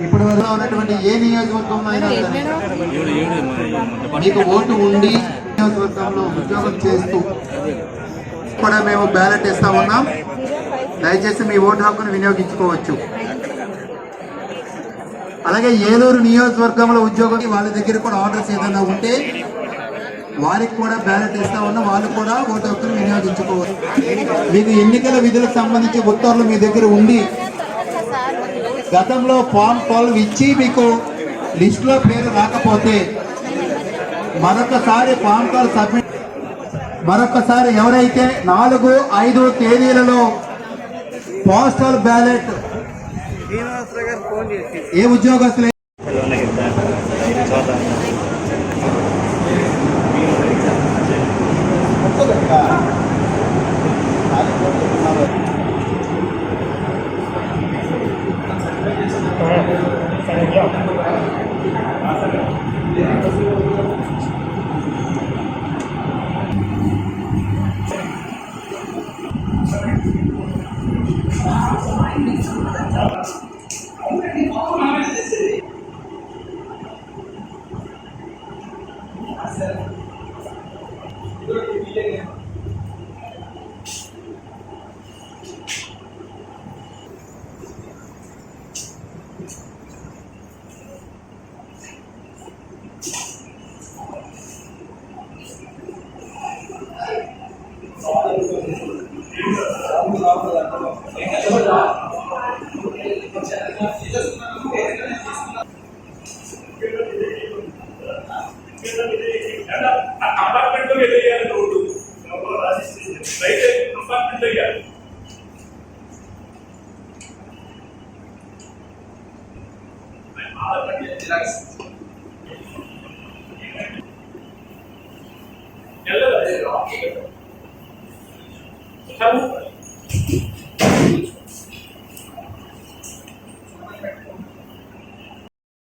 ఇప్పుడు వరకు ఉన్నటువంటి ఏ నియోజకవర్గంలో అయినా మీకు ఓటు ఉండి నియోజకవర్గంలో ఉద్యోగం చేస్తూ కూడా మేము బ్యాలెట్ ఇస్తా ఉన్నాం. దయచేసి మీ ఓటు హక్కును వినియోగించుకోవచ్చు. అలాగే ఏలూరు నియోజకవర్గంలో ఉద్యోగం వాళ్ళ దగ్గర కూడా ఆర్డర్స్ ఏదైనా ఉంటే వారికి కూడా బ్యాలెట్ ఇస్తా ఉన్నాం. వాళ్ళు కూడా ఓటు హక్కును వినియోగించుకోవచ్చు. మీకు ఎన్నికల విధులకు సంబంధించి ఉత్తర్వులు మీ దగ్గర ఉండి గతంలో ఫామ్ 12 ఇచ్చి మీకు లిస్టులో పేరు రాకపోతే మరొకసారి ఫామ్ 12 సబ్మిట్ మరొకసారి ఎవరైతే 4, 5 తేదీలలో పోస్టల్ బ్యాలెట్ ఏ ఉద్యోగస్తులు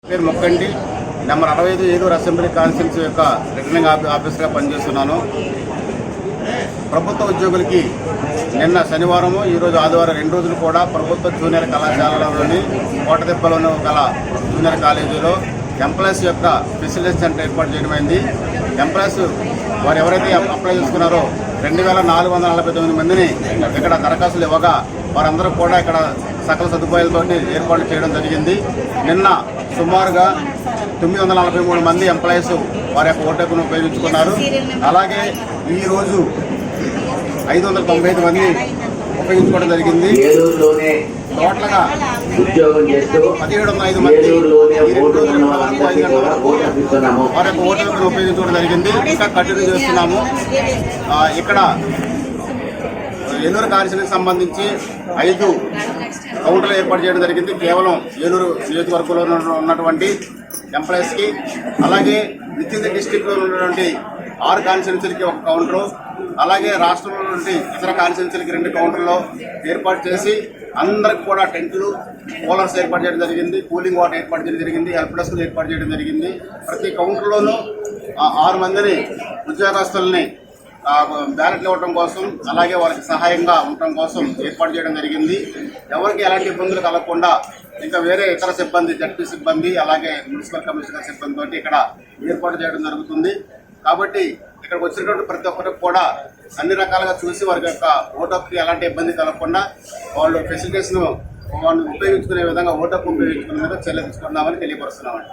పేరు మొక్కండి. నెంబర్ 65 ఏలూరు అసెంబ్లీ కాన్స్టిట్యున్సీ యొక్క రిటర్నింగ్ ఆఫీసర్గా పనిచేస్తున్నాను. ప్రభుత్వ ఉద్యోగులకి నిన్న శనివారము, ఈరోజు ఆదివారం 2 రోజులు కూడా ప్రభుత్వ జూనియర్ కళాశాలలోని కోటదెబ్బలోని గల జూనియర్ కాలేజీలో ఎంప్లాయీస్ యొక్క స్పెషలిస్ట్ సెంటర్ ఏర్పాటు చేయడమైంది. ఎంప్లాయీస్ వారు ఎవరైతే అప్లై చేసుకున్నారో 2449 మందిని ఇక్కడ దరఖాస్తులు ఇవ్వగా వారందరూ కూడా ఇక్కడ సకల సదుపాయాలతో ఏర్పాటు చేయడం జరిగింది. నిన్న సుమారుగా 943 మంది ఎంప్లాయీస్ వారి యొక్క ఓటు హక్కును ఉపయోగించుకున్నారు. అలాగే ఈరోజు 595 మంది ఉపయోగించుకోవడం జరిగింది. టోటల్గా 1705 మంది వారి యొక్క ఓటు హక్కును ఉపయోగించుకోవడం జరిగింది. ఇంకా కంటిన్యూ చేస్తున్నాము. ఇక్కడ ఏలూరు కార్యశాలకు సంబంధించి 5 కౌంటర్లు ఏర్పాటు చేయడం జరిగింది. కేవలం ఏలూరు నియోజకవర్గంలో ఉన్నటువంటి ఎంప్లాయీస్కి, అలాగే విత్ ఇన్ ది డిస్ట్రిక్ట్లో ఉన్నటువంటి 6 కాన్స్టిట్యున్సీలకి 1 కౌంటరు, అలాగే రాష్ట్రంలో నుండి ఇతర కాన్స్టిట్యున్సీలకి 2 కౌంటర్లు ఏర్పాటు చేసి అందరికి కూడా టెంట్లు, కూలర్స్ ఏర్పాటు చేయడం జరిగింది. కూలింగ్ వాటర్ ఏర్పాటు చేయడం జరిగింది. హెల్ప్ డెస్క్లు ఏర్పాటు చేయడం జరిగింది. ప్రతి కౌంటర్లోనూ 6 మందిని ఉద్యోగస్తుల్ని బ్యాలెట్లు ఇవ్వడం కోసం, అలాగే వారికి సహాయంగా ఉండటం కోసం ఏర్పాటు చేయడం జరిగింది. ఎవరికి ఎలాంటి ఇబ్బందులు కలగకుండా ఇంకా వేరే ఇతర సిబ్బంది, జడ్పీ సిబ్బంది, అలాగే మున్సిపల్ కమిషనర్ సిబ్బందితో ఇక్కడ ఏర్పాటు చేయడం జరుగుతుంది. కాబట్టి ఇక్కడికి వచ్చినటువంటి ప్రతి ఒక్కరికి కూడా అన్ని రకాలుగా చూసి వారి యొక్క ఓటు హక్కుకి ఎలాంటి ఇబ్బంది కలగకుండా వాళ్ళు ఫెసిలిటీస్ను వాళ్ళు ఉపయోగించుకునే విధంగా ఓటు హక్కు ఉపయోగించుకునే విధంగా చర్యలు తీసుకున్నామని తెలియపరుస్తున్నామండి.